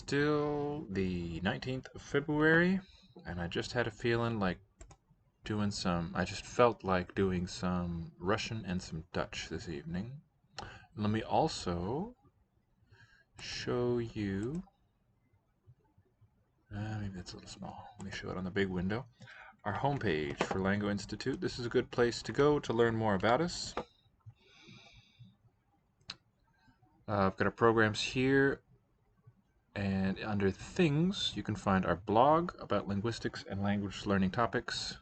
still the 19th of February, and I just had a feeling like I just felt like doing some Russian and some Dutch this evening. Let me also show you, maybe that's a little small. Let me show it on the big window. Our homepage for Lango Institute. This is a good place to go to learn more about us. I've got our programs here, and under Things, you can find our blog about linguistics and language learning topics,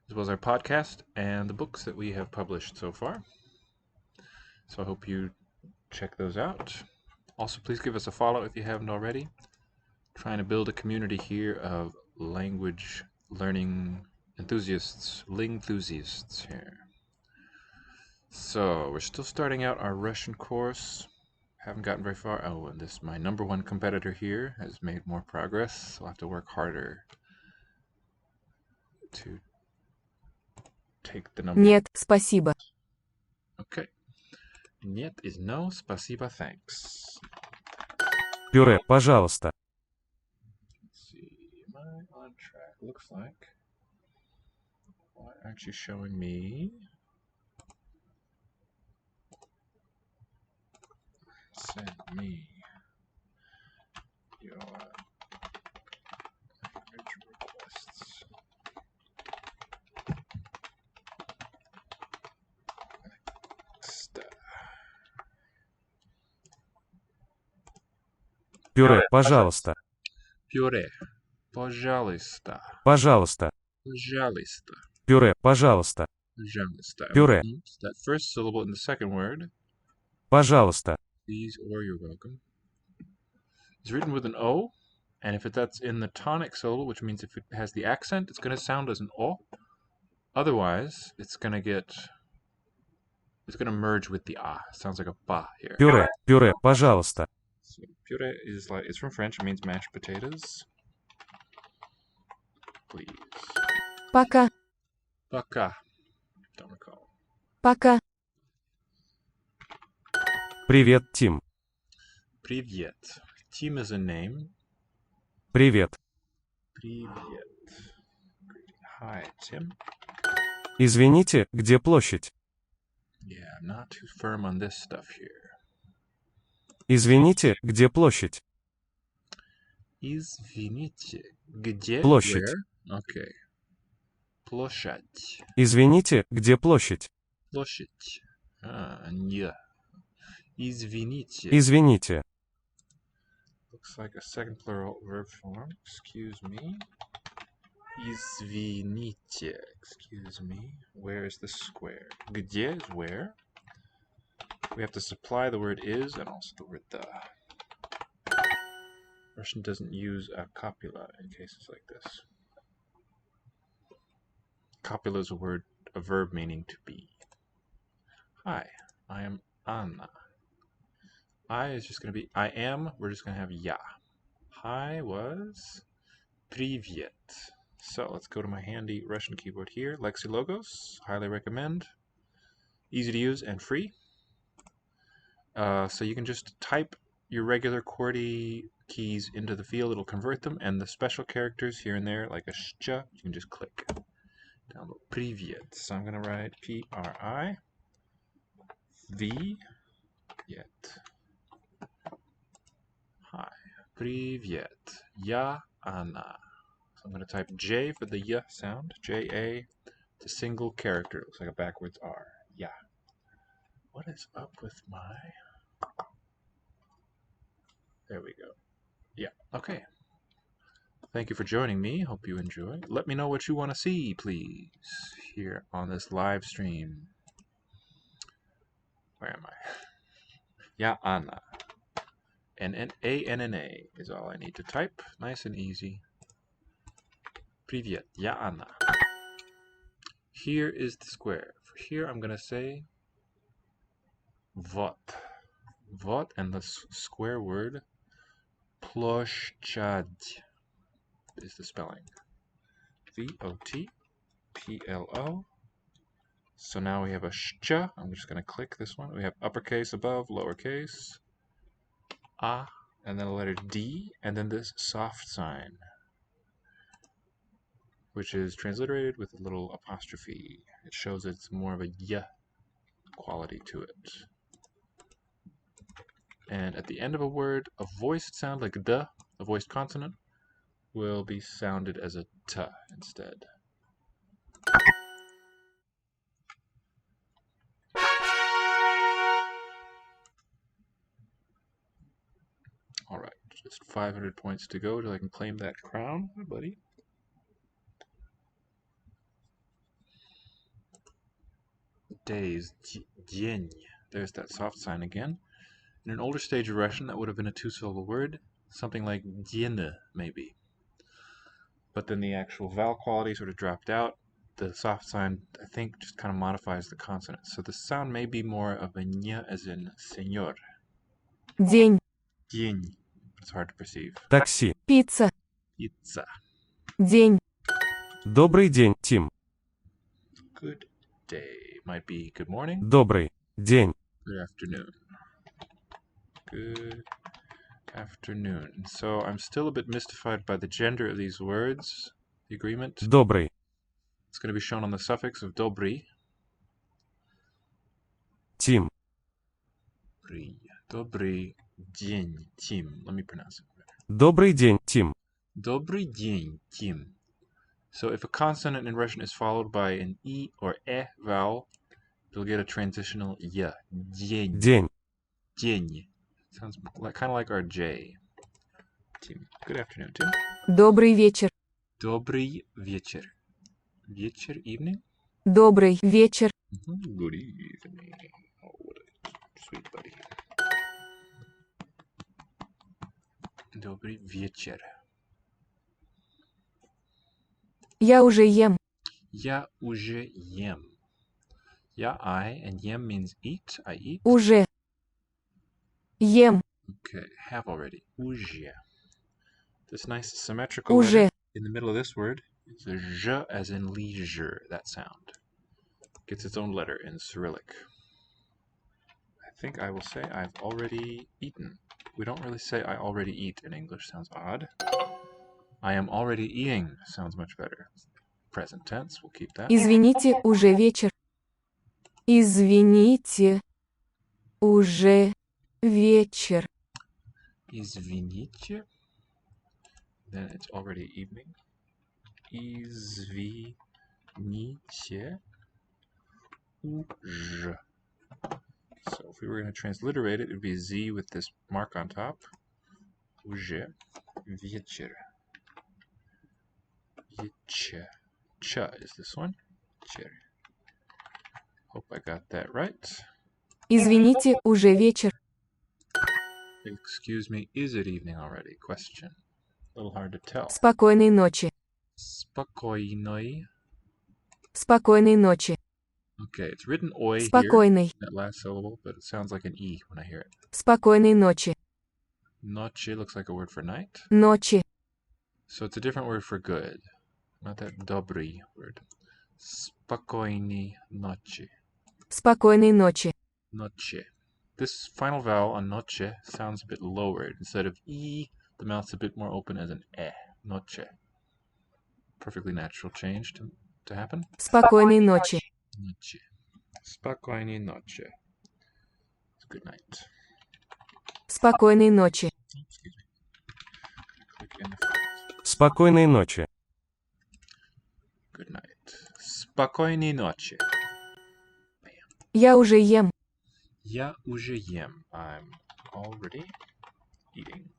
as well as our podcast and the books that we have published so far. So I hope you check those out. Also, please give us a follow if you haven't already. Trying to build a community here of language learning enthusiasts, lingthusiasts here. So we're still starting out our Russian course. Haven't gotten very far. Oh, and my number one competitor here has made more progress, so I'll have to work harder to take the number. Нет, спасибо. Okay. Нет is no, спасибо, thanks. Пюре, пожалуйста. Let's see, am I on track? Looks like. Why aren't you showing me? Send me your language requests. Пюре, пожалуйста. Пюре, пожалуйста. Пожалуйста. Пожалуйста. Пюре, пожалуйста. Пожалуйста. Пюре. That first syllable in the second word. Пожалуйста. Please or you're welcome. It's written with an O, and if that's in the tonic syllable, which means if it has the accent, it's going to sound as an O. Otherwise, it's going to merge with the A. It sounds like a ba here. Пюре, пюре, пожалуйста. So puree it's from French, it means mashed potatoes. Please. Пока. Пока. Don't recall. Пока. Привет, Тим. Привет. Tim is a name. Привет. Привет. Hi, Tim. Извините, где площадь? Yeah, I'm not too firm on this stuff here. Извините, где площадь? Извините, где? Площадь. Where? Okay. Площадь. Извините, где площадь? Площадь. Не. Извините. Извините. Looks like a second plural verb form. Excuse me. Извините. Excuse me. Where is the square? Где is where. We have to supply the word is and also the word the. Russian doesn't use a copula in cases like this. Copula is a verb meaning to be. Hi, I am Anna. I is just going to be I am. We're just going to have ya. Hi was Привет. So let's go to my handy Russian keyboard here. Lexilogos, highly recommend. Easy to use and free. So you can just type your regular QWERTY keys into the field. It'll convert them, and the special characters here and there, like a sh, you can just click. Download Привет. So I'm going to write P-R-I-V-yet. Hi. Привет. Я Anna. So I'm going to type J for the Y sound. J-A. It's a single character. It looks like a backwards R. Yeah. What is up with my... There we go. Yeah, okay. Thank you for joining me. Hope you enjoy. Let me know what you want to see, please, here on this live stream. Where am I? Yeah, Anna. A-N-N-A is all I need to type. Nice and easy. Привет, я Anna. Here is the square. For here, I'm going to say Вот. Вот, and the square word площадь is the spelling. V-O-T-P-L-O. So now we have a sh. I'm just going to click this one. We have uppercase above, lowercase. A, and then a letter D, and then this soft sign, which is transliterated with a little apostrophe. It shows it's more of a y quality to it. And at the end of a word, a voiced sound like d, a voiced consonant, will be sounded as a t instead. All right, just 500 points to go till I can claim that crown, my buddy. Days, день. There's that soft sign again. In an older stage of Russian, that would have been a two-syllable word, something like день, maybe. But then the actual vowel quality sort of dropped out. The soft sign, I think, just kind of modifies the consonant. So the sound may be more of a ñ, as in señor. День. День. It's hard to perceive. Такси. Пицца. Pizza. День. Добрый день, Тим. Good day. Might be good morning. Добрый день. Good afternoon. Good afternoon. So I'm still a bit mystified by the gender of these words. The agreement. Добрый. It's going to be shown on the suffix of добрый. Тим. Добрый день, Тим. Let me pronounce it. Добрый день, Тим. Добрый день, Тим. So if a consonant in Russian is followed by an e or e vowel, you'll get a transitional y. День. День. День. Sounds kind of like our J. Tim. Good afternoon, Tim. Добрый вечер. Добрый вечер. Вечер, evening? Добрый вечер. Good evening. Oh, what a sweet buddy. Добрый вечер. Я уже ем. Я уже ем. Я, I, and ем means eat. I eat. Уже. Ем. Okay, have already. Уже. This nice symmetrical Уже. letter in the middle of this word is a zh as in leisure, that sound. Gets its own letter in Cyrillic. I think I will say I've already eaten. We don't really say I already eat in English, sounds odd. I am already eating sounds much better. Present tense, we'll keep that. Извините, уже вечер. Извините. Уже вечер. Извините. Then it's already evening. Извините. Уже. So if we were going to transliterate it, it would be Z with this mark on top. Уже. Вечер. Вечер. Ch is this one. Вечер. Hope I got that right. Извините, уже вечер. Excuse me, is it evening already? Question. A little hard to tell. Спокойной ночи. Спокойной. Спокойной ночи. Okay, it's written oi here, Спокойной. that last syllable, but it sounds like an E when I hear it. Спокойной ночи. Ночи looks like a word for night. Ночи. So it's a different word for good. Not that добрый word. Спокойной ночи. Спокойной ночи. Noche. This final vowel on noche sounds a bit lowered. Instead of E, the mouth's a bit more open as an E. Noche. Perfectly natural change to happen. Спокойной ночи. Noche. Спокойной ночи. Good night. Спокойной ночи. Excuse me. Click in the front. Спокойной ночи. Good night. Спокойной ночи. Я уже ем. Я уже ем. I'm already eating.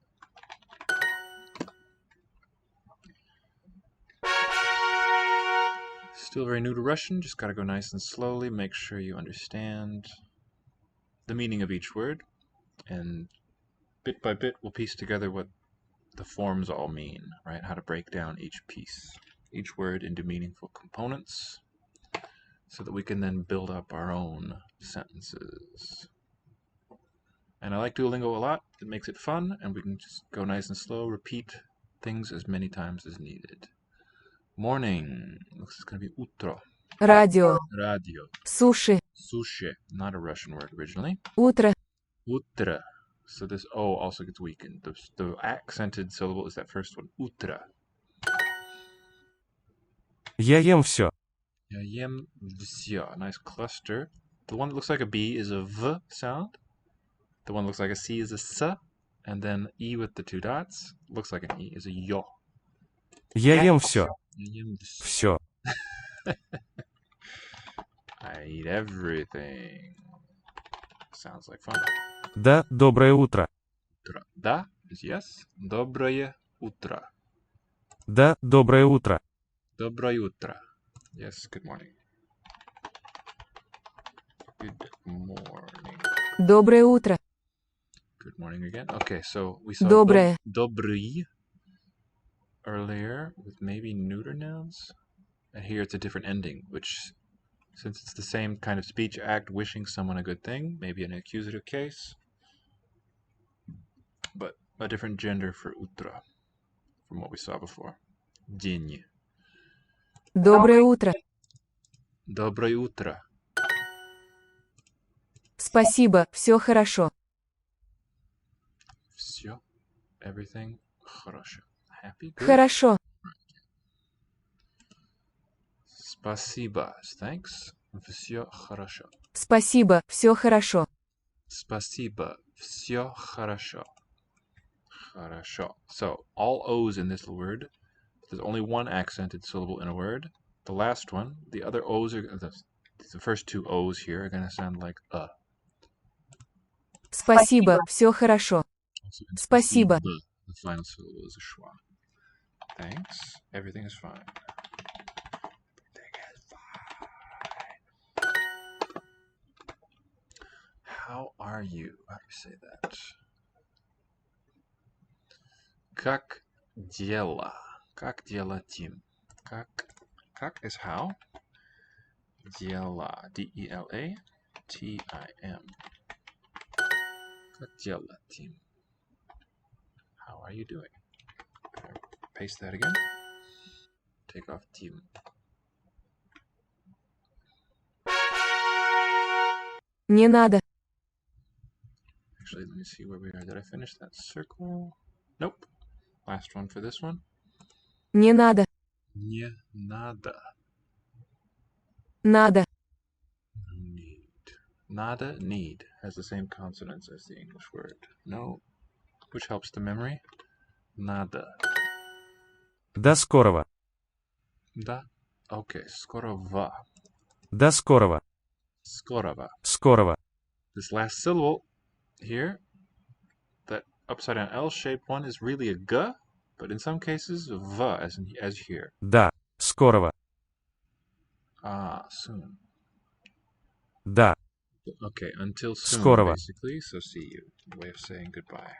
Still very new to Russian, just gotta go nice and slowly, make sure you understand the meaning of each word, and bit by bit we'll piece together what the forms all mean, right? How to break down each piece, each word into meaningful components, so that we can then build up our own sentences. And I like Duolingo a lot. It makes it fun, and we can just go nice and slow, repeat things as many times as needed. Morning. Looks like it's going to be utro. Радио. Radio. Суши. Sushi. Not a Russian word originally. Утро. Утро. So this O also gets weakened. The accented syllable is that first one, утро. Я ем все. Я ем всё. Nice cluster. The one that looks like a B is a V sound. The one that looks like a C is a S. And then E with the two dots looks like an E is a ё. Я ем все. Я ем всё. Все. I eat everything. Sounds like fun. Да, доброе утро. Утро. Да is yes. Доброе утро. Да, доброе утро. Доброе утро. Yes, good morning. Good morning. Доброе утро. Good morning again. Okay, so we saw Доброе. добрый earlier with maybe neuter nouns. And here it's a different ending, which, since it's the same kind of speech act, wishing someone a good thing, maybe an accusative case, but a different gender for утро from what we saw before. День. Доброе утро. Доброе утро. Спасибо, все хорошо. Все. Everything. Хорошо. Happy? Good? Хорошо. Спасибо. Thanks. Все хорошо. Спасибо, все хорошо. Спасибо. Все хорошо. Хорошо. So, all O's in this word. There's only one accented syllable in a word. The last one, the other O's are, the first two O's here are going to sound like a. Спасибо, все хорошо. Also in Спасибо. the final syllable is a schwa. Thanks. Everything is fine. Everything is fine. How are you? How do we say that? Как дела? Как дела, Тим? Как is how? Дела. D-E-L-A. T-I-M. Как дела, Тим? How are you doing? Paste that again. Take off Тим. Не надо. Actually, let me see where we are. Did I finish that circle? Nope. Last one for this one. Не надо. Не надо. Надо. Need. Nada, need, has the same consonants as the English word. No, which helps the memory. Nada. До скорого. Да. Okay, скорого. До скорого. Скорого. Скорого. This last syllable here, that upside down L-shaped one, is really a g, but in some cases, v, as here. Да, скорого. Ah, soon. Да, Okay, until soon, Скорого. basically, so see you. Way of saying goodbye.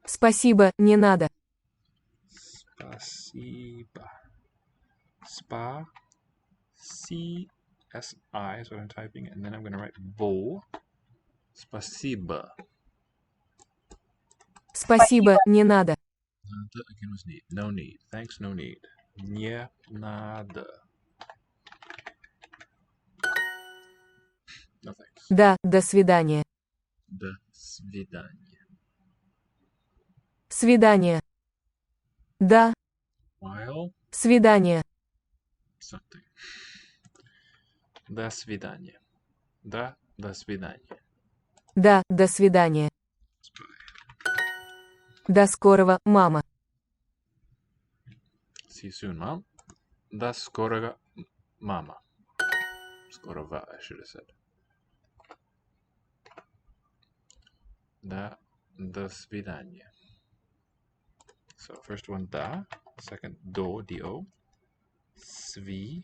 Спасибо, не надо. Spasiba. Spa. C-S-I is what I'm typing, and then I'm going to write bowl. Spasiba. Спасибо, не надо. Nada again was need. No need. Thanks, no need. Не надо. No thanks. Да, до свидания. До свидания. Свидание. Да, While свидание. something. До свидания. Да, до свидания. Да, до свидания. До скорого, мама. See you soon, Mom. До скорого, мама. Скорого, I should have said. До свидания. So first one da, second do, D-O. Свидание.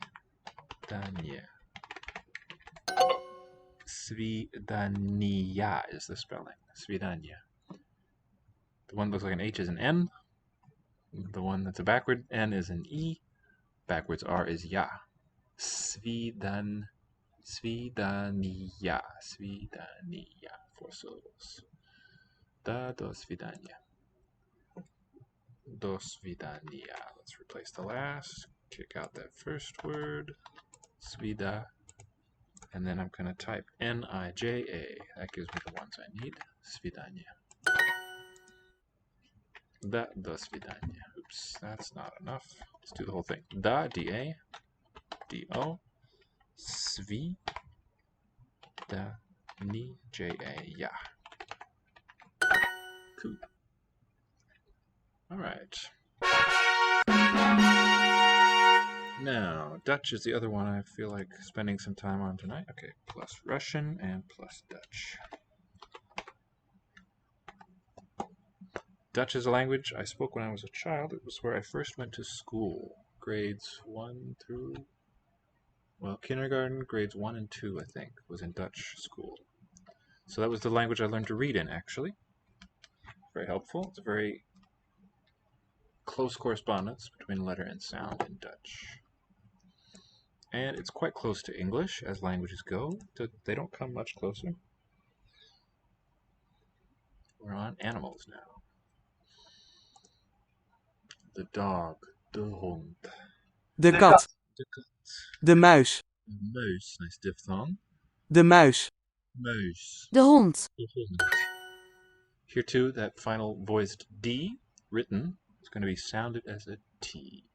Свидания is the spelling. Свидание. The one that looks like an H is an N. The one that's a backward N is an E. Backwards R is ya. Свидания. Свидания. 4 syllables. До свидания. До свидания. Let's replace the last. Kick out that first word. Свида. And then I'm going to type N-I-J-A. That gives me the ones I need. Svidanya. До свидания. Oops, that's not enough. Let's do the whole thing. Da, D-A, D-O, Svi, da, ni, J-A. Yeah. Cool. All right. Now, Dutch is the other one I feel like spending some time on tonight. Okay, plus Russian and plus Dutch. Dutch is a language I spoke when I was a child. It was where I first went to school. Grades 1 through, well, kindergarten, grades 1 and 2, I think, was in Dutch school. So that was the language I learned to read in, actually. Very helpful. It's a very close correspondence between letter and sound in Dutch. And it's quite close to English as languages go. They don't come much closer. We're on animals now. The dog, de hond. De kat. De kat. De muis. De muis, nice diphthong. De muis. Muis. De hond. De hond. Here too, that final voiced D written is going to be sounded as a T.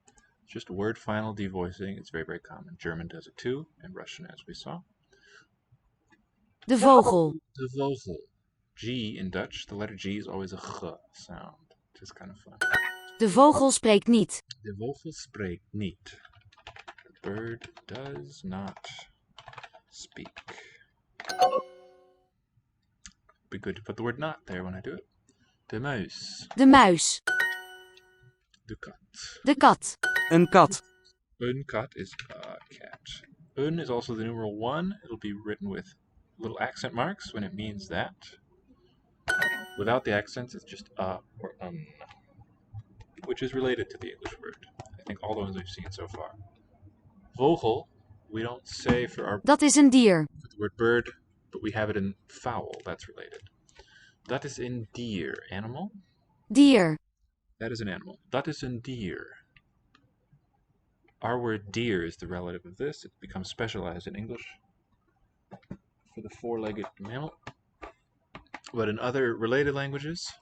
Just word final devoicing. It's very, very common. German does it too, and Russian, as we saw. De vogel. De vogel. G in Dutch, the letter G is always a G sound, which is kind of fun. De vogel spreekt niet. De vogel spreekt niet. The bird does not speak. Be good to put the word not there when I do it. De muis. De muis. De kat. De kat. Een kat. Een kat is a cat. Een is also the numeral 1. It'll be written with little accent marks when it means that. Without the accents, it's just or which is related to the English word. I think all the ones we've seen so far. Vogel, we don't say for Dat is een dier. the word bird, but we have it in fowl. That's related. Dat is een dier. Animal? Dier. That is an animal. Dat is een dier. Our word deer is the relative of this. It becomes specialized in English for the four-legged mammal. But in other related languages,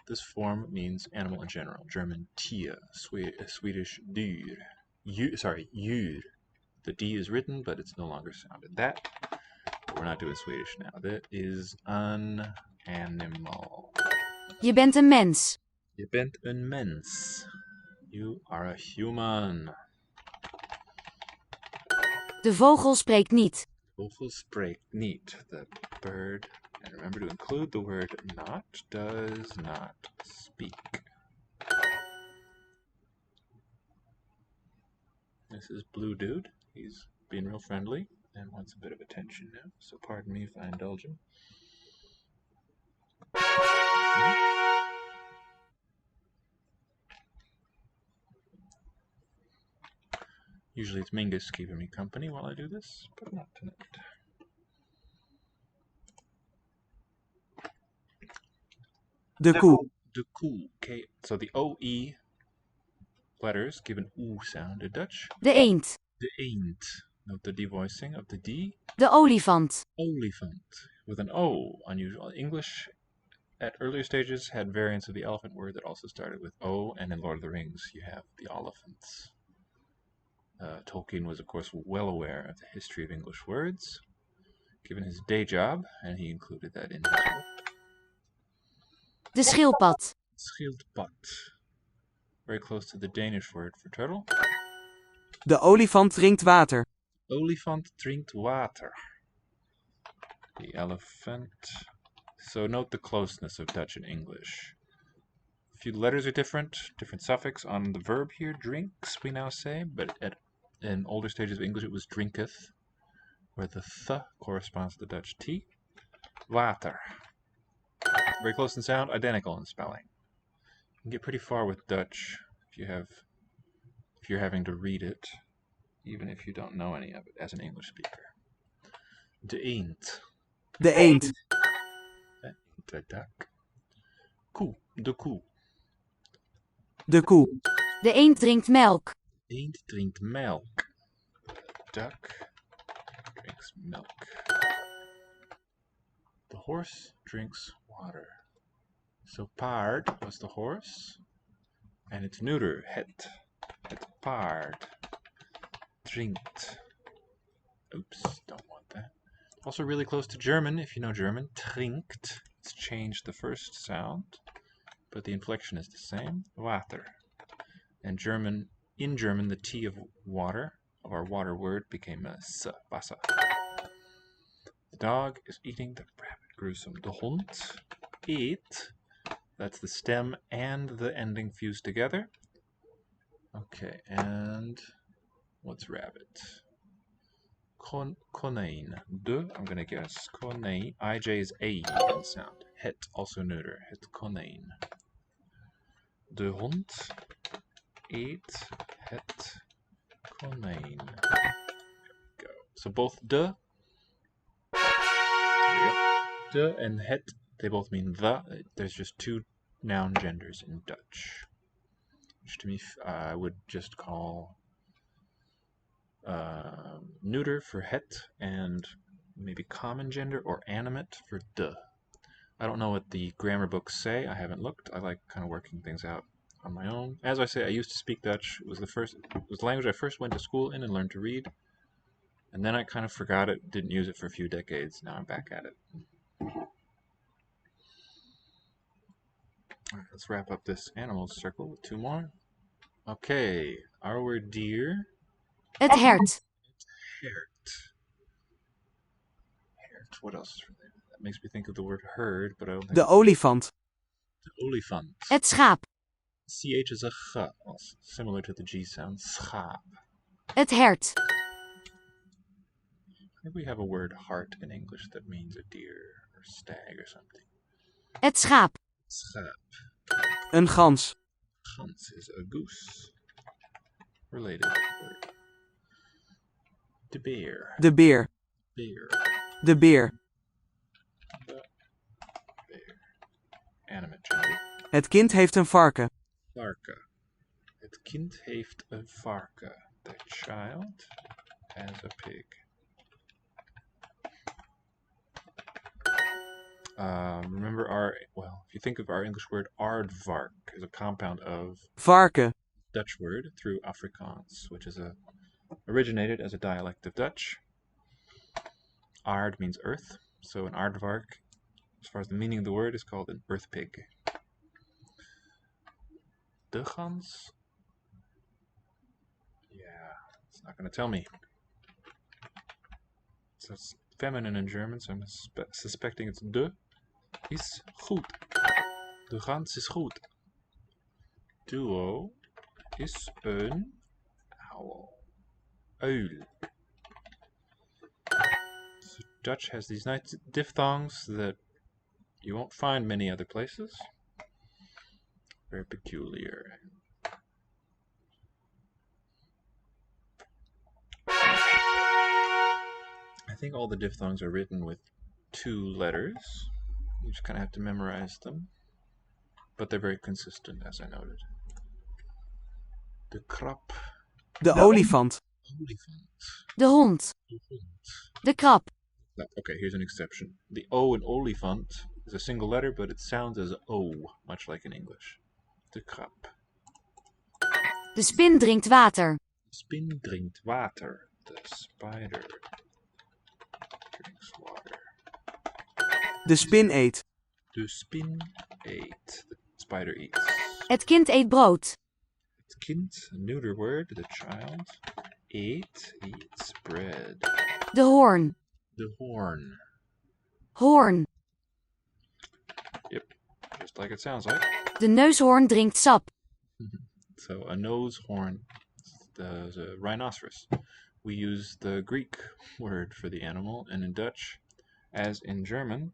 this form means animal in general. German Tier, Swedish dyr. Djur. The D is written, but it's no longer sounded. That, we're not doing Swedish now. That is an animal. Je bent een mens. Je bent een mens. You are a human. De vogel spreekt niet. Vogel spreekt niet. The bird, and remember to include the word not, does not speak. This is Blue Dude. He's being real friendly and wants a bit of attention now, so pardon me if I indulge him. Usually it's Mingus keeping me company while I do this, but not tonight. De koe. De koe. Okay, so the OE letters give an OO sound in Dutch. De eend. De eend. Note the devoicing of the D. De olifant. Olifant. With an O. Unusual. English at earlier stages had variants of the elephant word that also started with O, and in Lord of the Rings you have the Oliphants. Tolkien was, of course, well aware of the history of English words, given his day job, and he included that in his book. De schildpad. Schildpad. Very close to the Danish word for turtle. De olifant drinkt water. Olifant drinkt water. The elephant. So note the closeness of Dutch and English. A few letters are different suffix on the verb here. Drinks, we now say, but in older stages of English it was drinketh, where the th corresponds to the Dutch T. Water. Very close in sound, identical in spelling. You can get pretty far with Dutch if you're having to read it, even if you don't know any of it as an English speaker. De eend. De eend. De duck. Koe. De koe. De koe. De eend drinkt melk. Eend drinkt melk. Duck drinks drinks milk. The horse drinks water. So paard was the horse, and its neuter, het. Het paard drinkt. Oops, don't want that. Also really close to German, if you know German. Trinkt. It's changed the first sound, but the inflection is the same. Water. And in German, the T of water, of our water word, became a S, Wasser. The dog is eating the rabbit. Gruesome. The Hund eat. That's the stem and the ending fused together. Okay, and what's rabbit? Konijn. I'm gonna guess. Konijn. IJ is A in sound. Het, also neuter. Het konijn. De hond eet het konijn. There we go. So both de and het, they both mean the. There's just two noun genders in Dutch, which to me I would just call neuter for het and maybe common gender or animate for de. I don't know what the grammar books say. I haven't looked. I like kind of working things out on my own. As I say, I used to speak Dutch. It was the language I first went to school in and learned to read. And then I kind of forgot it, didn't use it for a few decades. Now I'm back at it. All right, let's wrap up this animals circle with two more. Okay, our word deer. Het hert. Hert. Hert. What else is from there? That makes me think of the word herd, but I don't think. De olifant. The olifant. Het schaap. CH is a g, similar to the G sound. Schaap. Het hert. I think we have a word hart in English that means a deer or stag or something. Het schaap. Schaap. Een gans. Gans is a goose. Related word. De beer. De beer. Beer. De beer. The beer. Animate gender. Het kind heeft een varken. Varken. Het kind heeft een varken. The child has a pig. Remember if you think of our English word aardvark as a compound of Varken. Dutch word through Afrikaans, which is originated as a dialect of Dutch. Aard means earth, so an aardvark, as far as the meaning of the word, is called an earth pig. De gans? Yeah, it's not going to tell me. So it's feminine in German, so I'm suspecting it's de. Is goed. De gans is goed. Duo is een owl. Uil. So Dutch has these nice diphthongs that you won't find many other places. Very peculiar. I think all the diphthongs are written with two letters. You just kind of have to memorize them. But they're very consistent, as I noted. De krab. De olifant. Olifant. De hond. De hond. De krab. Okay, here's an exception. The O in olifant is a single letter, but it sounds as O, much like in English. De krab. De spin drinkt water. De spin drinkt water. The spider drinks water. De spin eet. De spin eet. The spider eats. Het kind eet brood. Het kind, a neuter word, the child, eats bread. De hoorn. The horn. Hoorn. Yep, just like it sounds like. De neushoorn drinkt sap. So a nose horn is a rhinoceros. We use the Greek word for the animal, and in Dutch, as in German,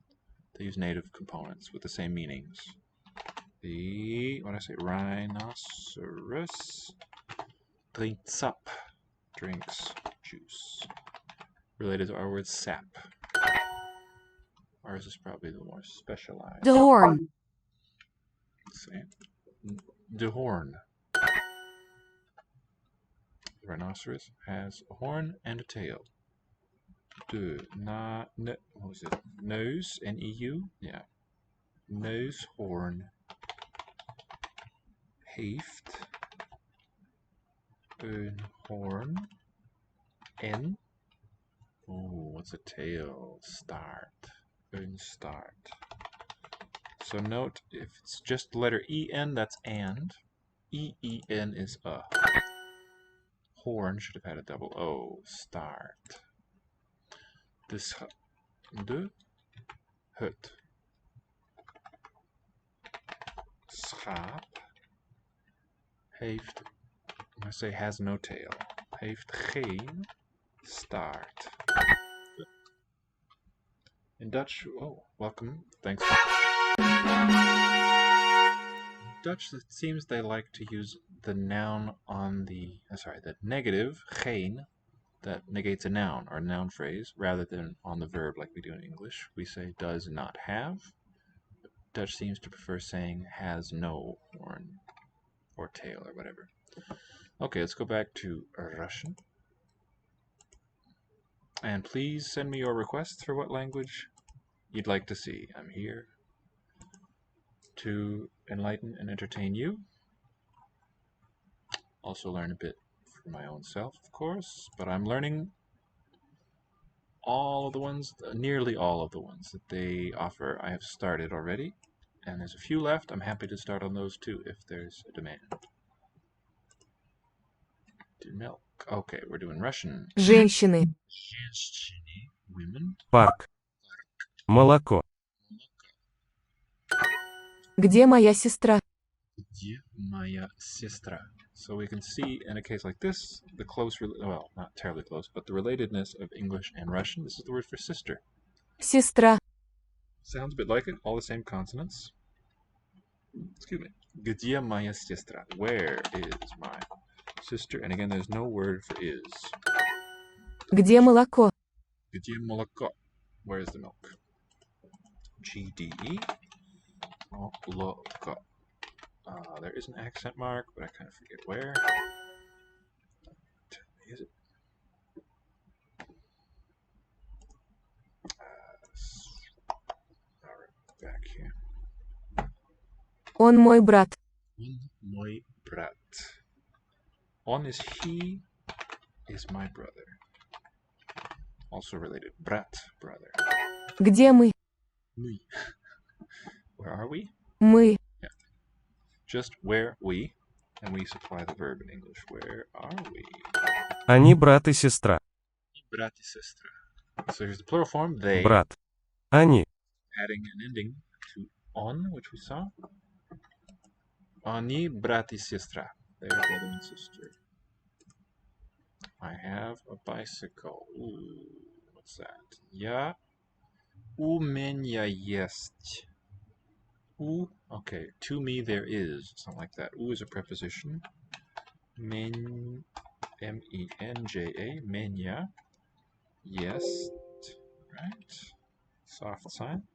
they use native components with the same meanings. Rhinoceros drinkt sap, drinks juice. Related to our word sap. Ours is probably the more specialized. De hoorn. Same. De horn. The rhinoceros has a horn and a tail. what was it? Nose, N-E-U? Yeah. Nose, horn. Heeft een hoorn. En. Oh, what's a tail? Staart. Een staart. So note, if it's just the letter E-N, that's and. E-E-N is a. Horn should have had a double O. Staart. De hut. Schaap heeft, I say has no tail. Heeft geen staart. In Dutch, oh, welcome. Thanks. Dutch, it seems they like to use the noun on the, the negative, geen, that negates a noun or a noun phrase, rather than on the verb like we do in English. We say does not have. Dutch seems to prefer saying has no horn or tail or whatever. Okay, let's go back to Russian. And please send me your requests for what language you'd like to see. I'm here to enlighten and entertain you. Also learn a bit for my own self, of course, but I'm learning all of the ones, nearly all of the ones that they offer. I have started already, and there's a few left. I'm happy to start on those too if there's a demand. Do milk. Okay, we're doing Russian. Женщины. Женщины, women. Парк. Молоко. Где моя сестра? Где моя сестра? So we can see in a case like this, the close, well, not terribly close, but the relatedness of English and Russian. This is the word for sister. Сестра. Sounds a bit like it, all the same consonants. Excuse me. Где моя сестра? Where is my sister? And again, there's no word for is. Где молоко? Где молоко? Where is the milk? GDE. Молоко. There is an accent mark, but I kind of forget where. Is it? Alright, back here. Он мой брат. Он мой брат. On is he, is my brother. Also related. Brat, brother. Где мы? Мы. Where are we? Мы. Yeah. Just where we, and we supply the verb in English. Where are we? Они брат и сестра. Brat и сестра. So here's the plural form, they. Брат. Они. Adding an ending to on, which we saw. Они брат и сестра. They're brother and sister. I have a bicycle. Ooh, what's that? Я. У меня есть. U, okay, to me there is, something like that. U is a preposition. Men, M-E-N-J-A, menya. Yes, right? Soft sign,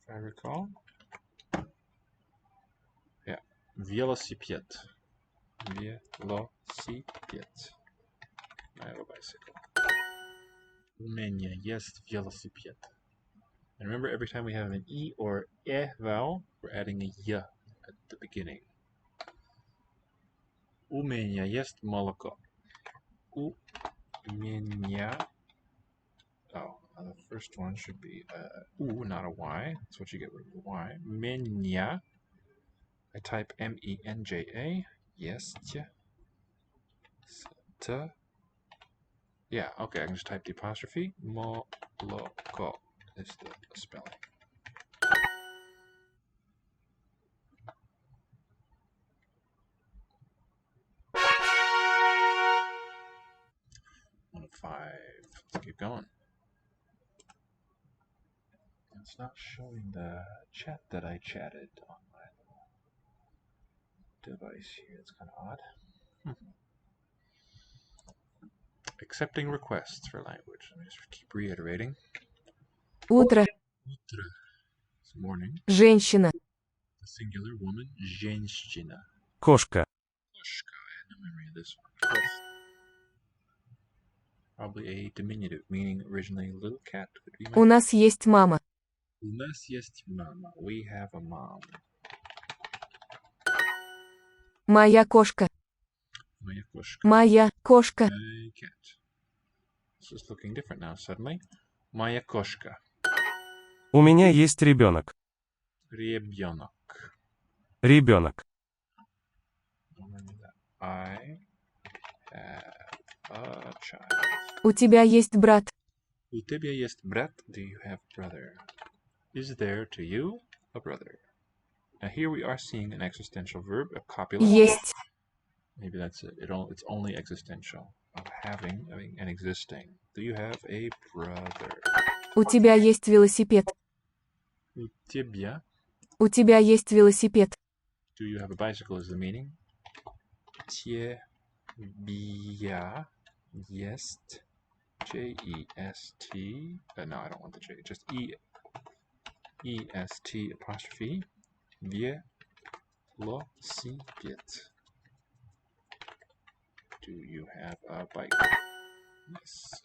if I recall. Yeah, velociped. Velociped. I have a bicycle. У меня есть велосипед. And remember, every time we have an E or E vowel, we're adding a Y at the beginning. У меня есть молоко. У меня... Oh, the first one should be U, not a Y. That's what you get with the Y. Меня. I type M-E-N-J-A. Есть. Yeah, okay, I can just type the apostrophe. Молоко is the spelling. One of five. Let's keep going. It's not showing the chat that I chatted on my device here. It's kind of odd. Accepting requests for language. Let me just keep reiterating. Утро. Утро. It's morning. Женщина. The singular woman. Женщина. Кошка. Koshka. I had no memory of this one. Probably a diminutive, meaning originally little cat would be У my. нас есть мама. У нас есть мама. We have a mom. Моя кошка. Моя кошка. Моя кошка. My cat. This is looking different now suddenly. Моя кошка. У меня есть ребенок. Ребенок. Ребенок. Remember that. I have a child. У тебя есть брат. У тебя есть брат? Do you have brother? Is there to you a brother? Now here we are seeing an existential verb, a copula. Есть. Maybe that's it. It's only existential. Of having and existing. Do you have a brother? У тебя есть велосипед. У тебя. У тебя есть велосипед. Do you have a bicycle is the meaning. Тебе есть. J-E-S-T. No, I don't want the J. Just E-S-T apostrophe. Велосипед. Do you have a bike? Yes.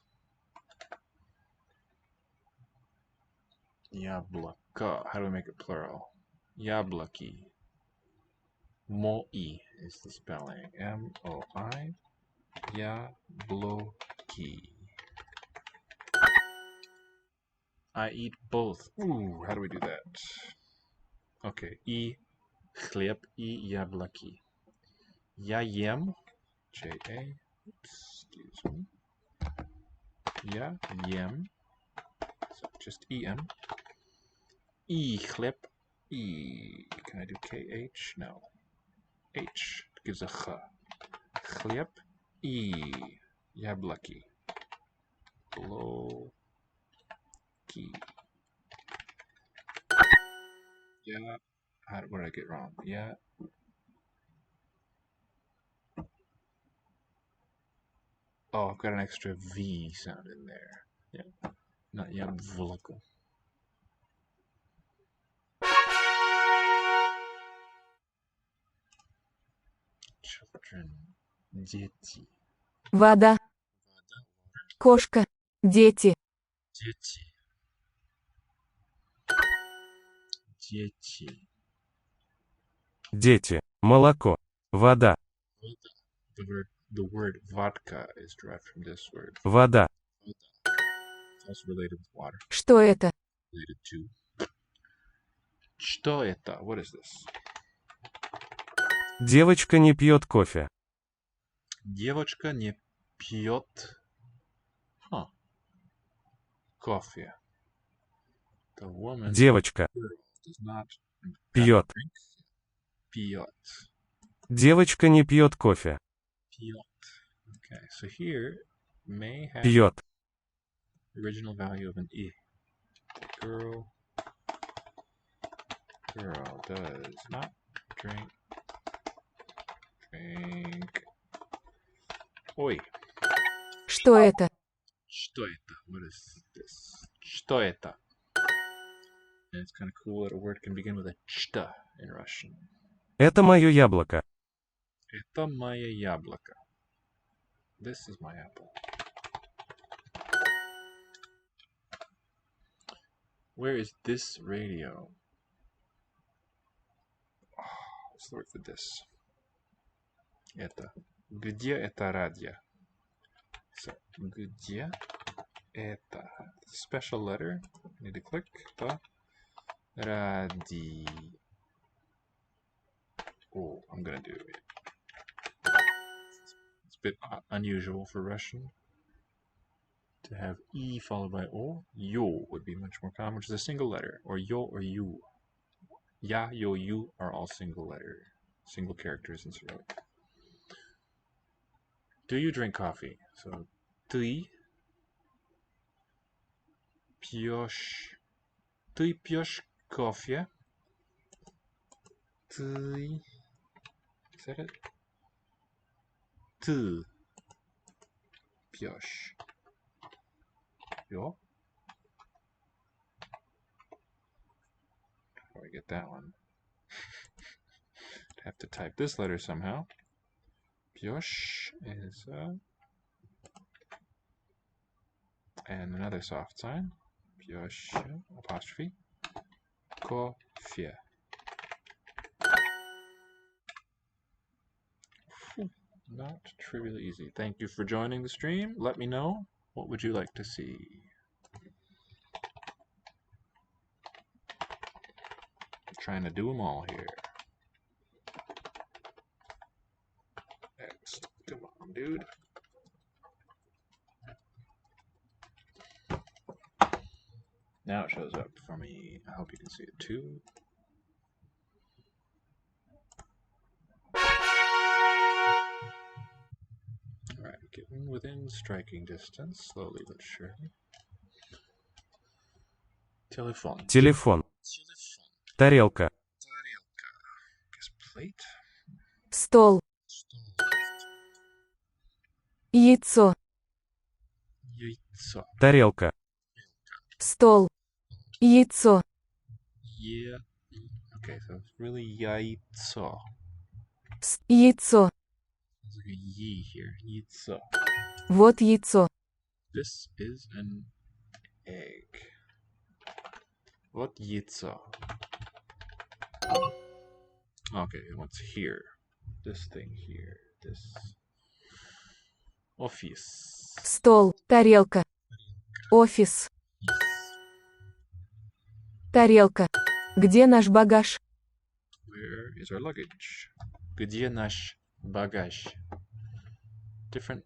Яблоко. How do we make it plural? Яблоки. Moi is the spelling. M-O-I. Яблоки. I eat both. Ooh, how do we do that? Okay. И хлеб и яблоки. Я ем. J-A. Excuse me. Я ем. So just E-M. И хлеб. E. Can I do K-H? No. H gives a ch. Хлеб и яблоки. Блоки. Yeah. What did I get wrong? Yeah. Oh, I've got an extra V sound in there. Yeah. Not яблоко. Children. Дети. Вода. Кошка. Дети. Дети. Дети. Дети. Молоко. Вода. The word vodka is derived from this word. Вода. It's also related with water. Что это? Related to. Что это? What is this? Девочка не пьет кофе. Девочка не пьет кофе. The woman Девочка does not пьет. drink. Пьет. Девочка не пьет кофе. Пьет. Okay, so here may have Пьет. the original value of an e. Girl does not drink. Ой. Что это? Что это? What is this? Что это? And it's kind of cool that a word can begin with a chta in Russian. Это мое яблоко. Это мое яблоко. This is my apple. Where is this radio? What's the word for this? Это. Где это радио? So, где это? Special letter. Need to click the radio. Oh, I'm gonna do it. It's a bit unusual for Russian to have E followed by O. Yo would be much more common, which is a single letter, or yo or you. Ya, yo, you are all single characters in Cyrillic. Do you drink coffee? So, ты пьешь кофе? Ты, is that it? Ты пьешь. Yo? How do I get that one? I'd have to type this letter somehow. Piosh is And another soft sign. Пьешь apostrophe. Кофе. Not trivially easy. Thank you for joining the stream. Let me know, what would you like to see? I'm trying to do them all here. Next. Come on, dude. Now it shows up for me. I hope you can see it too. Alright, getting within striking distance, slowly but surely. Telephone. Телефон. Тарелка. Guess plate. Стол. Яйцо. Яйцо. Тарелка. Стол. Яйцо. Yeah. Okay, so it's really яйцо. Яйцо. There's like a yi here. Яйцо. Вот яйцо. This is an egg. Вот яйцо. Okay, what's here? This thing here. This. Office. Стол. Тарелка. Офис. Тарелка. Где наш багаж? Where is our luggage? Где наш багаж? Different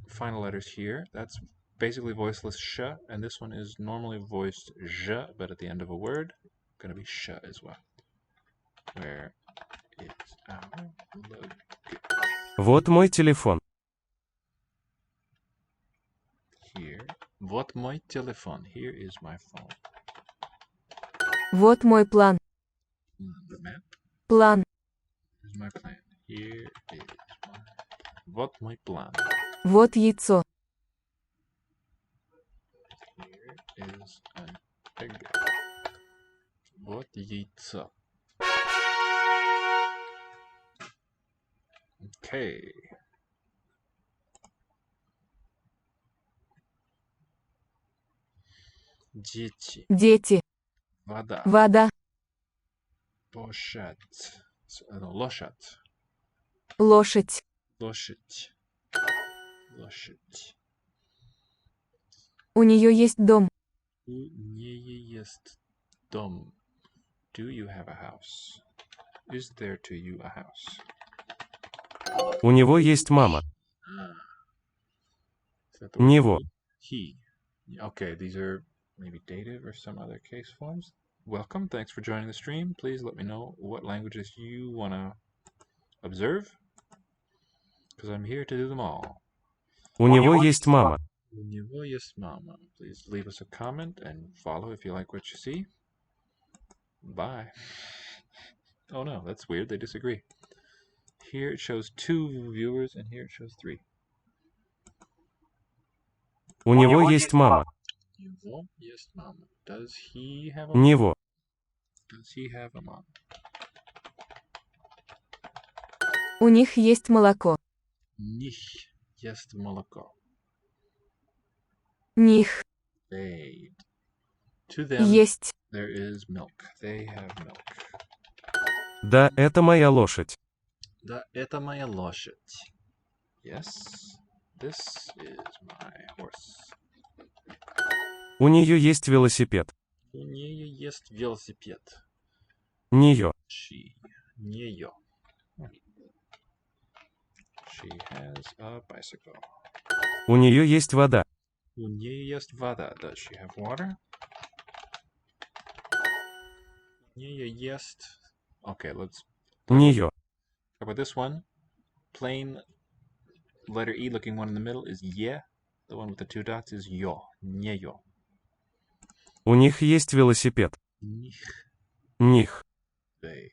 final letters here. That's basically voiceless sh, and this one is normally voiced j, but at the end of a word, gonna be sh as well. Where is our luggage? Вот мой телефон. Here. Вот мой телефон. Here is my phone. Вот мой план. The map План. is my plan. Here is my. Вот мой план. Вот яйцо. Here is an egg. Вот яйцо. Okay. Дети. Дети. Вода. Вода. Лошадь. Лошадь. Лошадь. Лошадь. Лошадь. У нее есть дом. У нее есть дом. Do you have a house? Is there to you a house? У него есть мама. Is that the Него. word he? Okay, these are maybe dative or some other case forms. Welcome. Thanks for joining the stream. Please let me know what languages you want to observe, because I'm here to do them all. У него есть мама. У него есть мама. Please leave us a comment and follow if you like what you see. Bye. Oh no, that's weird. They disagree. Here it shows 2 viewers, and here it shows 3. У него есть мама. У него есть мама. Does he have a Него. Does he have a mom? У них есть молоко. Них есть молоко. Них. They. To them, Есть. there is milk. They have milk. Да, это моя лошадь. Да, это моя лошадь. Yes, this is my horse. У нее есть велосипед. У нее есть велосипед. Нее. She. Нее. She has a bicycle. У нее есть вода. У нее есть вода. Does she have water? У нее есть... Okay, let's... Нее. How about this one? Plain letter E looking one in the middle is ye. The one with the 2 dots is yo. Нее. У них есть велосипед. Них. Них. They.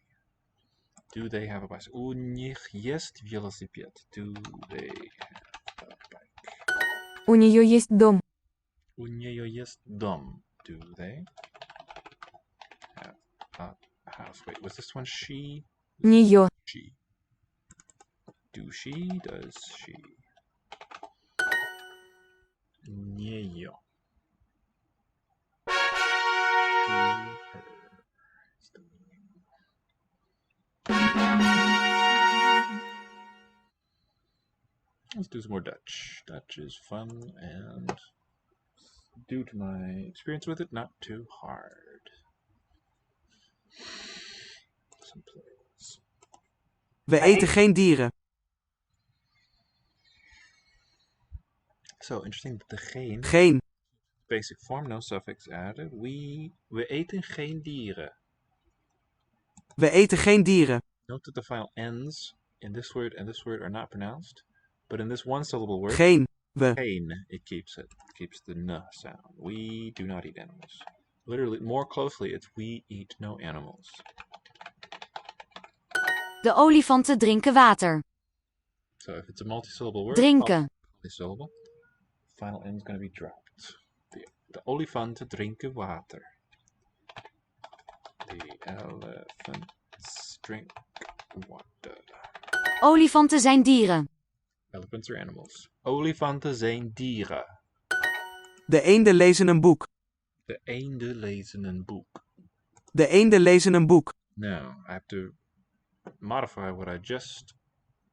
Do they have a bicycle? У них есть велосипед. Do they have a bike? У нее есть дом. У нее есть дом. Do they have a house? Wait, was this one she? Нее. She. Do she? Does she? Нее. Let's do some more Dutch. Dutch is fun and, due to my experience with it, not too hard. Some plurals. We eten geen dieren. So interesting that the geen, Geen. basic form, no suffix added. We eten geen dieren. We eten geen dieren. Note that the final ends in this word and this word are not pronounced, but in this one syllable word, Geen. We. geen, it keeps the n sound. We do not eat animals. Literally, more closely, it's we eat no animals. De olifanten drinken water. So if it's a multi-syllable word, Drinken. multi-syllable, final end is going to be dropped. De olifanten drinken water. The elephants drink water. Olifanten zijn dieren. Elephants are animals. Olifanten zijn dieren. De eenden lezen een boek. De eenden lezen een boek. De eenden lezen een boek. Now, I have to modify what I just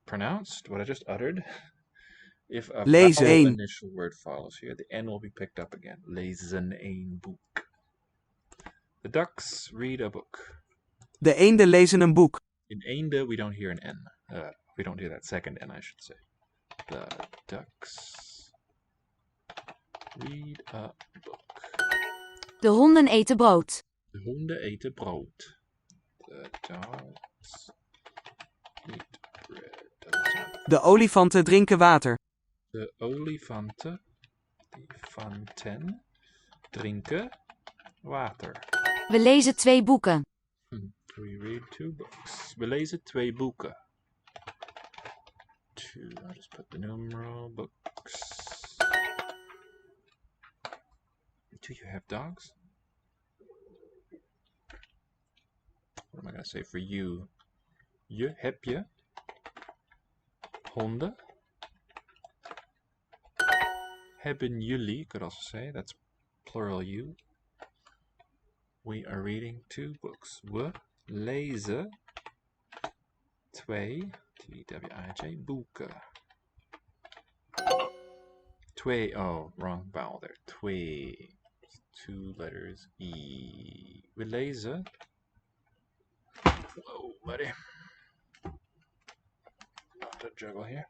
pronounced, what I just uttered. If a Lezen vowel een. initial word follows here, the N will be picked up again. Lezen een boek. The ducks read a book. De eenden lezen een boek. In eende, we don't hear an N. We don't hear that second N, I should say. The ducks read a book. De honden eten brood. De honden eten brood. The dogs eat bread. De olifanten drinken water. De olifanten drinken water. We lezen 2 boeken. We read 2 books. We lezen 2 boeken. 2. I'll just put the numeral books. Do you have dogs? What am I going to say for you? Heb je honden? Hebben jullie, could also say, that's plural you. We are reading 2 books. We lezen 2, T-W-I-J, boeken. 2, oh, wrong vowel there. 2, 2 letters E. We lezen. Whoa, buddy. Not to juggle here.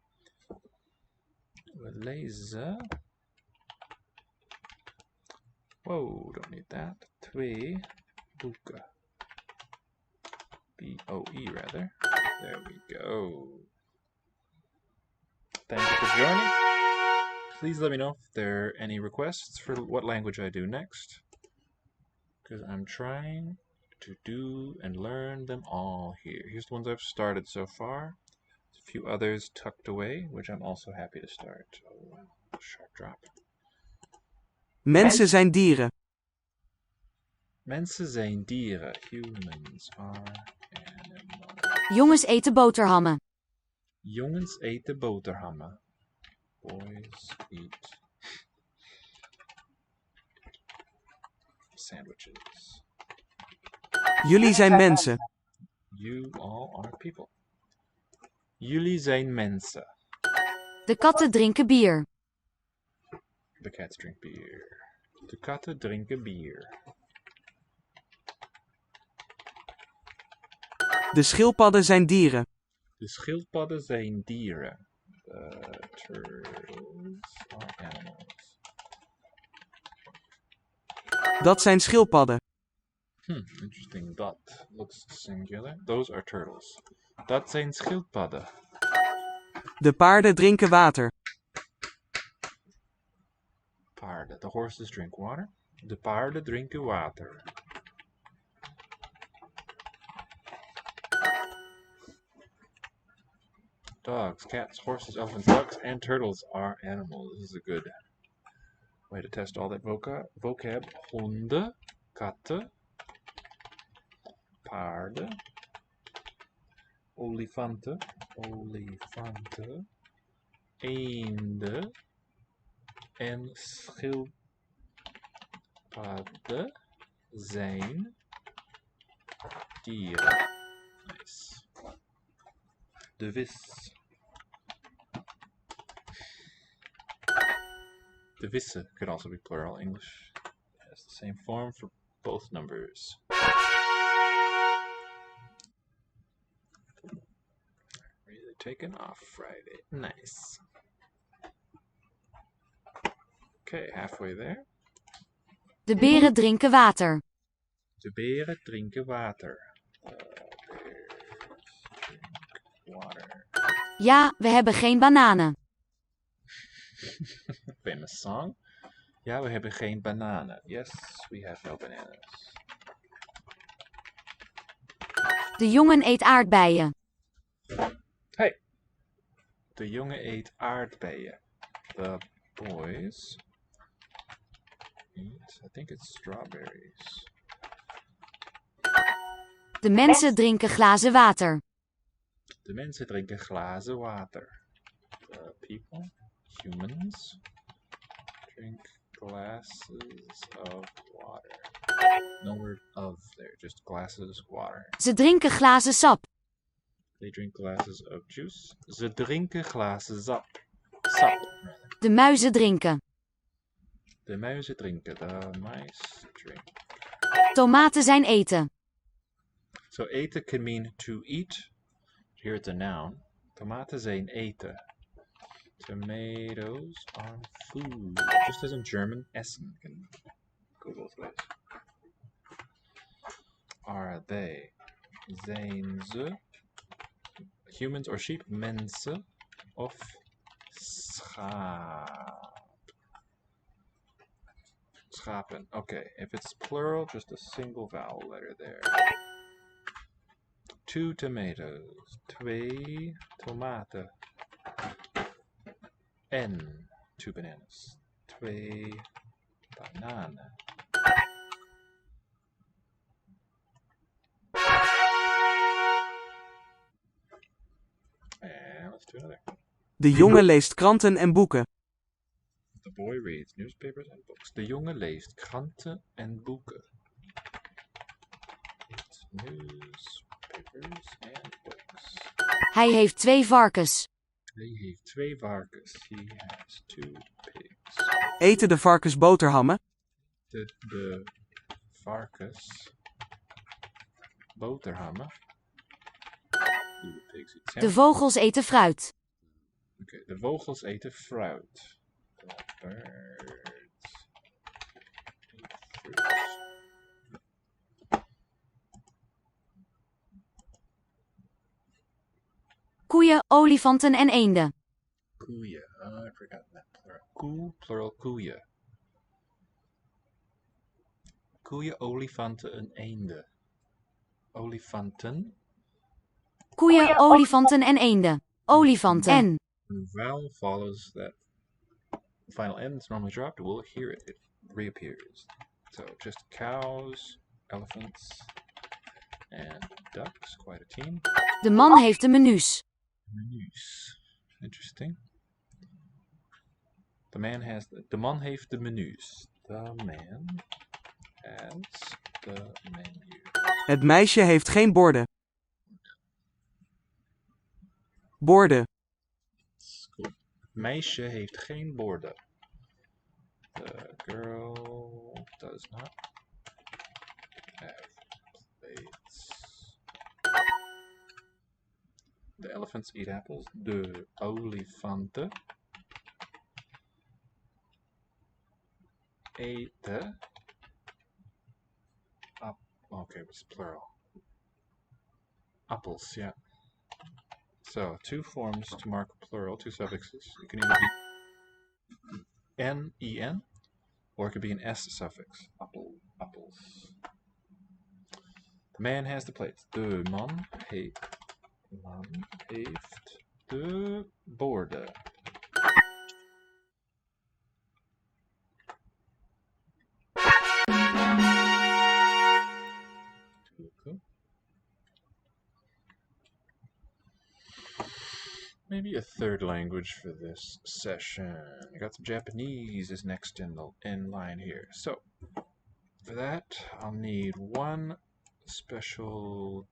We lezen. Whoa, don't need that. 2 boeken. B-O-E rather. There we go. Thank you for joining. Please let me know if there are any requests for what language I do next, because I'm trying to do and learn them all here. Here's the ones I've started so far. There's a few others tucked away, which I'm also happy to start. Oh wow, sharp drop. Mensen zijn dieren. Mensen zijn dieren. Humans are animals. Jongens eten boterhammen. Jongens eten boterhammen. Boys eat sandwiches. Jullie zijn mensen. You all are people. Jullie zijn mensen. De katten drinken bier. The cats drink beer. De katten drinken bier. De schildpadden zijn dieren. De schildpadden zijn dieren. The turtles are animals. Dat zijn schildpadden. Interesting. That looks singular. Those are turtles. Dat zijn schildpadden. De paarden drinken water. Paarden. The horses drink water. De paarden drinken water. Dogs, cats, horses, elephants, ducks, and turtles are animals. This is a good way to test all that vocab. Honden, katten, paarden, olifanten, eenden en schildpadden zijn dieren. Nice. De vis. De vissen could also be plural. English has the same form for both numbers. Really taken off Friday. Nice. Okay, halfway there. De beren drinken water. De beren drinken water. Bears drink water. Ja, we hebben geen bananen. Famous song. Ja, we hebben geen bananen. Yes, we have no bananas. De jongen eet aardbeien. Hey. De jongen eet aardbeien. The boys eat, I think it's strawberries. De mensen drinken glazen water. De mensen drinken glazen water. The people, humans, drink glasses of water. No word of there, just glasses water. Ze drinken glazen sap. They drink glasses of juice. Ze drinken glazen sap. Sap, rather. De muizen drinken. De muizen drinken. The mice drink. Tomaten zijn eten. So eten can mean to eat. Here it's a noun. Tomaten zijn eten. Tomatoes are food. Just as in German, essen can go both ways. Are they? Zijn ze humans or sheep? Mensen of schaap? Schapen. Okay, if it's plural, just a single vowel letter there. 2 tomatoes. 2 tomaten. En 2 bananas. 2 bananen. And let's do another. De jongen leest kranten en boeken. The boy reads newspapers and books. De jongen leest kranten en boeken. Reads newspapers and books. Hij heeft 2 varkens. Hij heeft 2 varkens. He has 2 pigs. Eten de varkens boterhammen? De varkens boterhammen. The pigs eat De salmon. vogels eten fruit. Okay, de vogels eten fruit. The birds eat fruit. Koeien, olifanten en eenden. Koeien. I forgot that plural. Koe, plural koeien. Koeien, olifanten en eenden. Olifanten. Koeien, olifanten en eenden. Olifanten. En. When a vowel follows that final N that's normally dropped, we'll hear it. It reappears. So just cows, elephants, and ducks. Quite a team. De man heeft de menus. Menus. Interesting. The man heeft de menus. The man has the menu. Het meisje heeft geen borden. Borden. Cool. Meisje heeft geen borden. The girl does not have plates. The elephants eat apples. De olifanten eten. Okay, it's plural. Apples, yeah. So, 2 forms to mark plural, 2 suffixes. It can either be N, E-N, or it could be an S suffix. Apples. The man has the plates. De man heeft de borden. Cool. Maybe a third language for this session. I got some Japanese is next in line here. So, For that, I'll need one special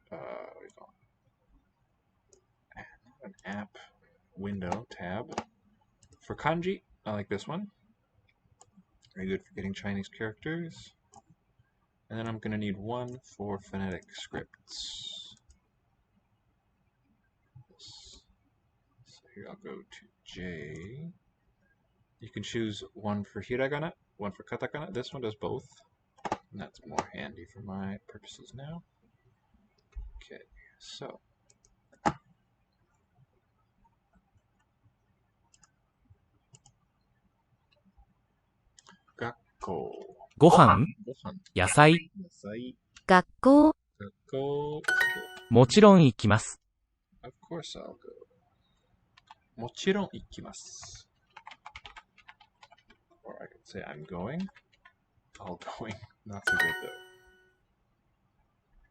what do you call it? An app window tab. For kanji, I like this one. Very good for getting Chinese characters. And then I'm going to need one for phonetic scripts. So here I'll go to J. You can choose one for hiragana, one for katakana. This one does both. And that's more handy for my purposes now. Okay, so. Gakko. ご飯、ご飯。野菜、野菜。学校、学校。もちろん行きます。Of course I'll go. もちろん行きます。Or I could say I'm going. All going. Not so good though.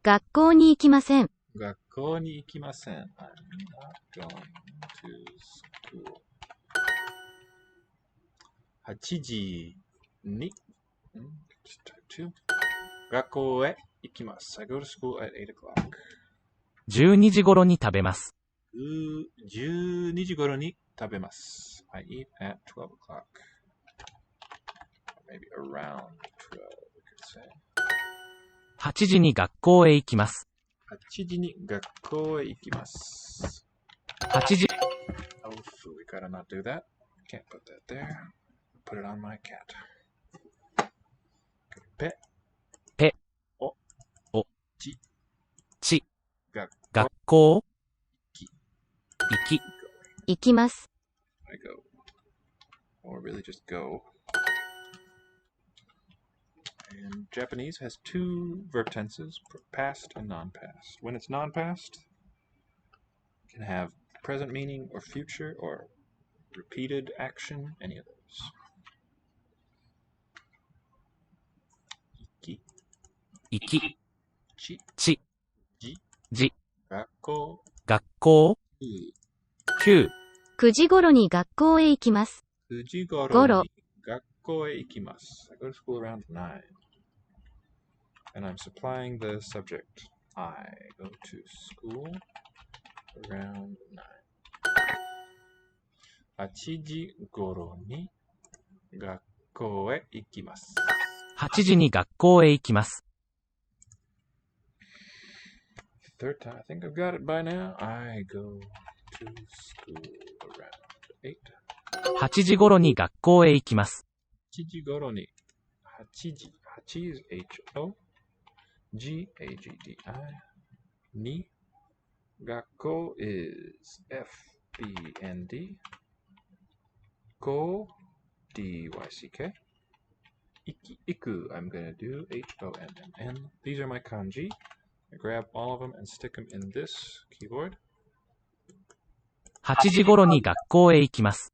学校に行きません。学校に行きません。I'm not going to school. 8時に、学校へ行きます。I go to school at 8 o'clock. 12時頃に食べます。12時頃に食べます。I eat at 12 o'clock. Maybe around 12, we could say. 8時に学校へ行きます。8時に学校へ行きます。8時、Oh, we gotta not do that. Can't put that there. Put it on my cat. ペ、ペ、お、お、ち、ち、学学校、き、行き、行きます。I go. Or really just go. And Japanese has two verb tenses, past and non-past. When it's non-past, it can have present meaning or future or repeated action, any of those. 行き、行き、ち、ち、じ、じ、学校、学校、9、 9時頃に学校へ行きます。9時頃頃に学校へ行きます。I go to school around 9. And I'm supplying the subject. I go to school around 9. 8時頃に学校へ行きます。8時に学校へ行きます。Third time, I think I've got it by now. I go to school around 8. 8時頃に学校へ行きます。8時頃に8時 8 is H-O G-A-G-D-I に学校 is F-B-N-D Go D-Y-C-K 行く I'm gonna do H-O-N-N-N. These are my kanji. I grab all of them and stick them in this keyboard. 8時頃に学校へ行きます。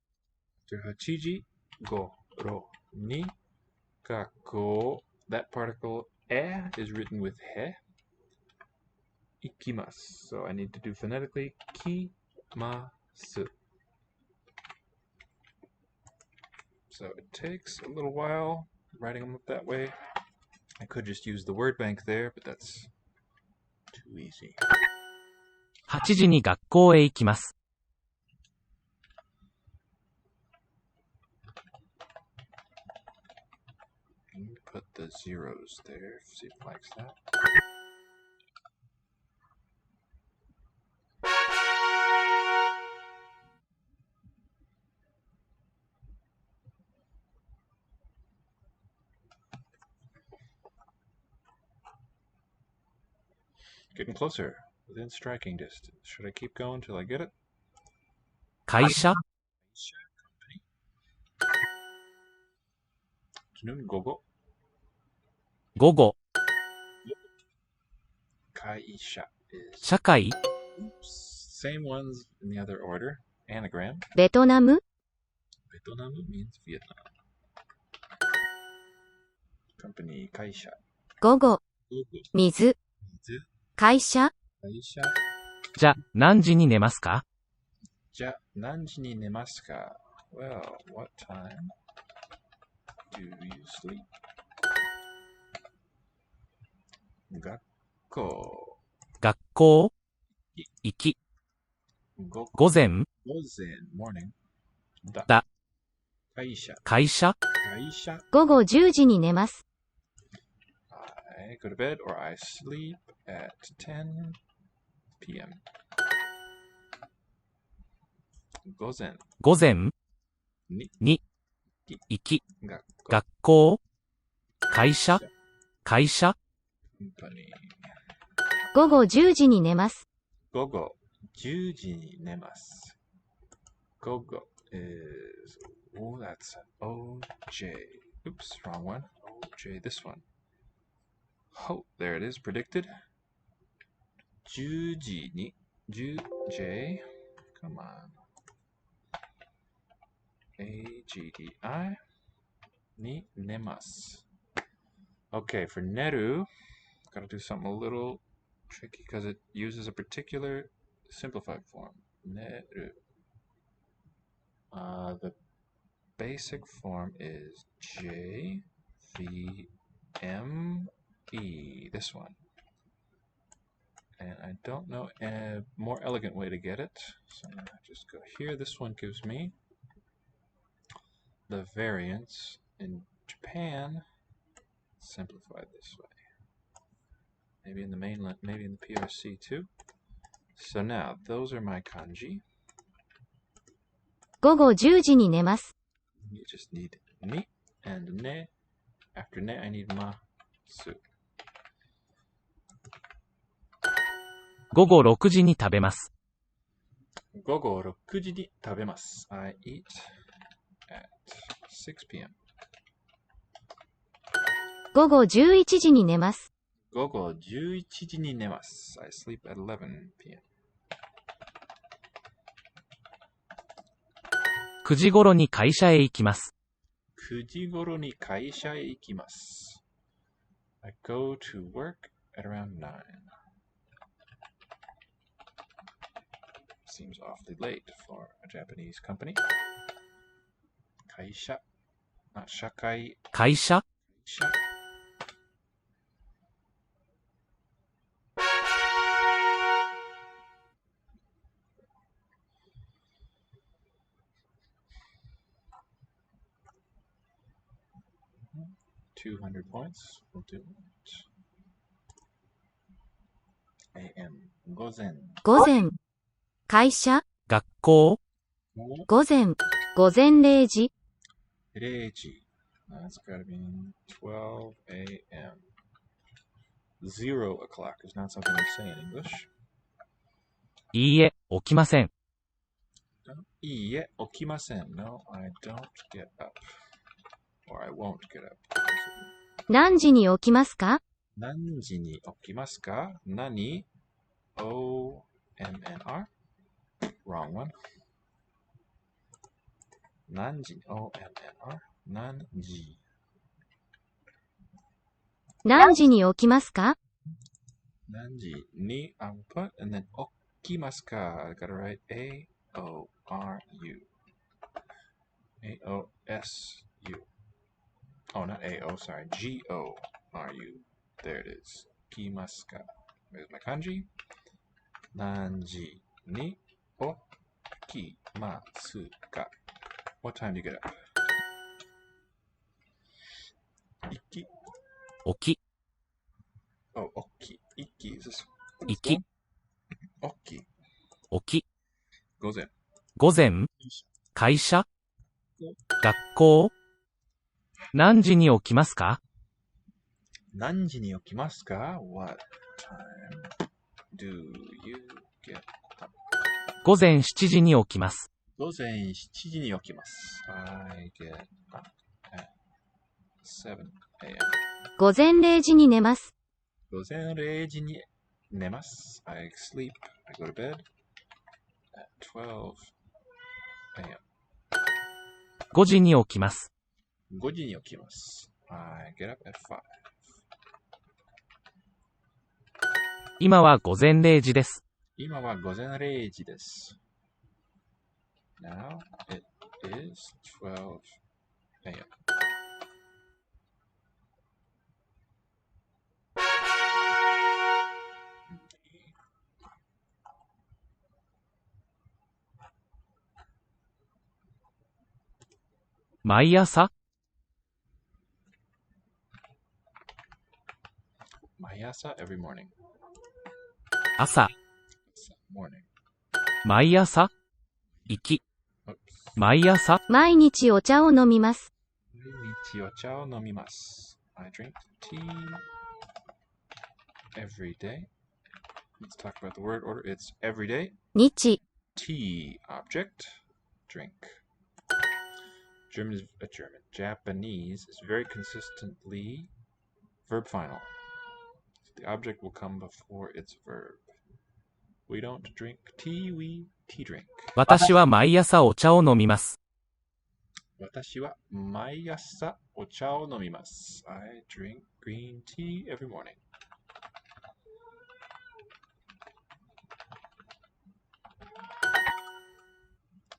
8時頃に学校 that particle e is written with he. 行きます So I need to do phonetically きます So it takes a little while writing them up that way. I could just use the word bank there, but that's too easy. 8時に学校へ行きます。Put the zeros there, see if it likes that. Getting closer, within striking distance. Should I keep going till I get it? 会社、 Afternoon, 午後午後、会社 is 社会、 same ones in the other order. Anagram. ベトナム、 Vietnam means Vietnam. Company 会社午後、水水、会社、会社じゃ、何時に寝ますか？じゃ何時に寝ますか Well, what time do you sleep? 学校。学校、行き、午午前、前 morning だ会社会社、午後10時に寝ます。I go to bed or I sleep at 10 p.m. 午前午前、にに、行き、学校学校、会社、会社、 company 午後10時に寝ます。午後10時に寝ます。午後 is that's OJ. Oops, wrong one. OJ, this one. Oh, there it is, predicted. 10時に J. Come on. AGDI に寝ます。Okay, for Neru, gotta do something a little tricky because it uses a particular simplified form. Neru. The basic form is J V M E. This one. And I don't know a more elegant way to get it. So I'm gonna just go here. This one gives me the variance in Japan simplified this way. Maybe in the mainland, maybe in the PRC too. So now, those are my kanji. 午後10時に寝ます。You just need ni and ne. After ne, I need masu. 午後6時に食べます。午後6時に食べます。I eat at 6 p.m. 午後11時に寝ます。午後11時に寝ます。I sleep at 11 p.m. 9時頃に会社へ行きます。9時頃に会社へ行きます。I go to work at around 9. Seems awfully late for a Japanese company. 会社 not 社会会社、社 200 points. We'll do it. AM 午前午前。会社、学校、午前。午前0時。0時 That's gotta be 12 a.m. 0 o'clock is not something we say in English. いいえ、起きません。いいえ、起きません. No, I don't get up. Or I won't get up. 何時に起きますか？何時に起きますか？何 O-M-N-R? Wrong one. 何時 O-M-N-R? 何時何時に起きますか？何時に I'll put and then 起きますか? I gotta write A-O-R-U. A-O-S-U. Oh, not A-O, sorry. G-O-R-U. There it is. 起きますか? There's my kanji. 何時に起きますか? What time do you get up? 起き起き、 Oh, 起き Iki. Is this 行き、起き起き、午前午前、会社、学校、何時に起きますか？何時に起きますか? What time do you get up? 午前7時に起きます。午前7時に起きます。I get up at 7 a.m. 午前0時に寝ます。午前0時に寝ます。I sleep. I go to bed at 12 a.m. 5時に起きます。5時に起きます。I get up at 5. 今は午前0時です。今は午前0時です。Now it is 12 a.m. 明毎朝 Mayasa every morning. 朝 Morning. 毎朝行き Oops. 毎朝毎日お茶を飲みます。 Mainichi o cha o nomimasu. I drink tea every day. Let's talk about the word order. It's every day. 日、 Tea, object, drink. Japanese is very consistently verb final. The object will come before its verb. We don't drink tea, we tea drink. 私は毎朝お茶を飲みます。Watashi wa maiasa o cha o nomimasu. I drink green tea every morning.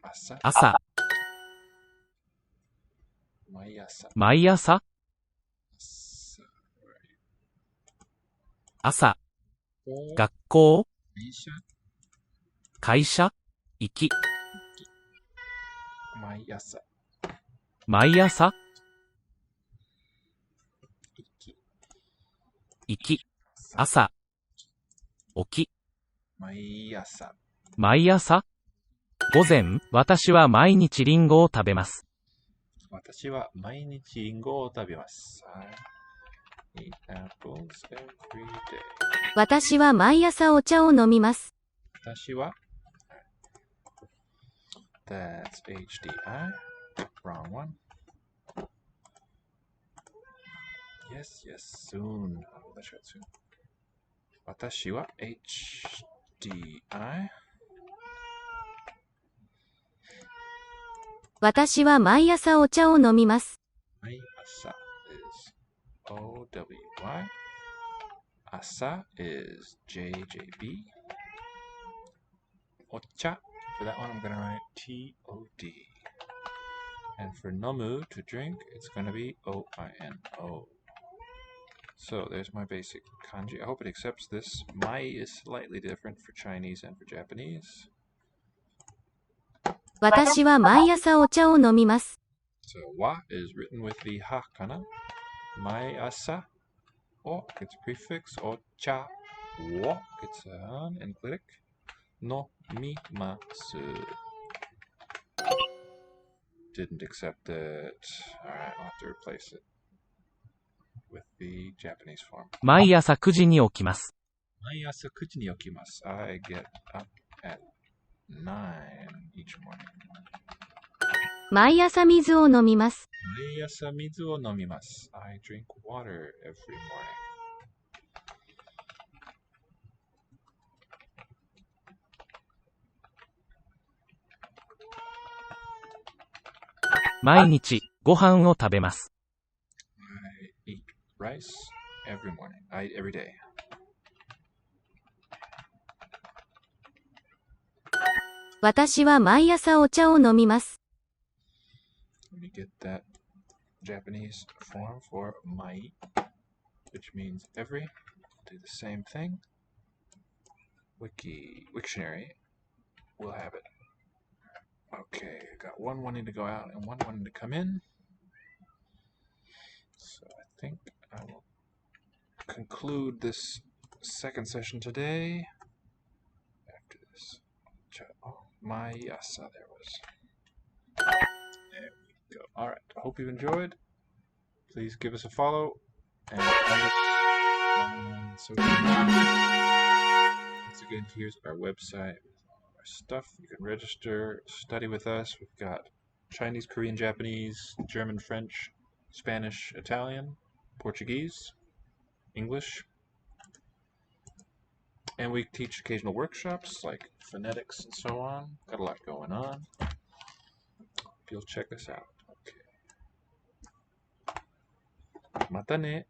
Asa. 朝 Maiasa. 毎朝 Asa. 朝 O 学校 Aisha. 会社行き Maiasa. 毎朝 Iki. 行き朝起き Maiasa. 毎朝午前私は毎日リンゴを食べます。Watashi wa mainichi ringo o tabemasu. I eat apples every day. 私は毎朝お茶を飲みます。 Watashi wa. That's HDI. Wrong one. Yes, soon. Let's try it soon. Watashi wa HDI. 私は毎朝お茶を飲みます。 Asa is OWY. Asa is JJB. Ocha. For that one, I'm going to write TOD. And for nomu, to drink, it's going to be OINO. So there's my basic kanji. I hope it accepts this. Mai is slightly different for Chinese and for Japanese. 私は毎朝お茶を飲みます。 So wa is written with the ha kana. Mai asa. O gets a prefix. Ocha. Wo gets an enclitic. No mimasu. Didn't accept it. Alright, I'll have to replace it with the Japanese form. 毎朝9時に起きます。 Maiasa kuchi ni okimasu. I get up at 9 each morning. 毎朝水を飲みます。 Maiasa mizu o nomimasu. I drink water every morning. 毎日ご飯を食べます。 I eat rice every morning. I eat every day. 私は毎朝お茶を飲みます。 Let me get that Japanese form for mai, which means every. Do the same thing. Wiktionary will have it. Okay, got one wanting to go out and one wanting to come in. So I think I will conclude this second session today. After this. Oh, Maiasa, there was. There we go. Alright, hope you've enjoyed. Please give us a follow and find us on social media. Once again, here's our website with all of our stuff. You can register, study with us. We've got Chinese, Korean, Japanese, German, French, Spanish, Italian, Portuguese, English. And we teach occasional workshops like phonetics and so on. Got a lot going on. Hope you'll check us out. Okay. Mata ne.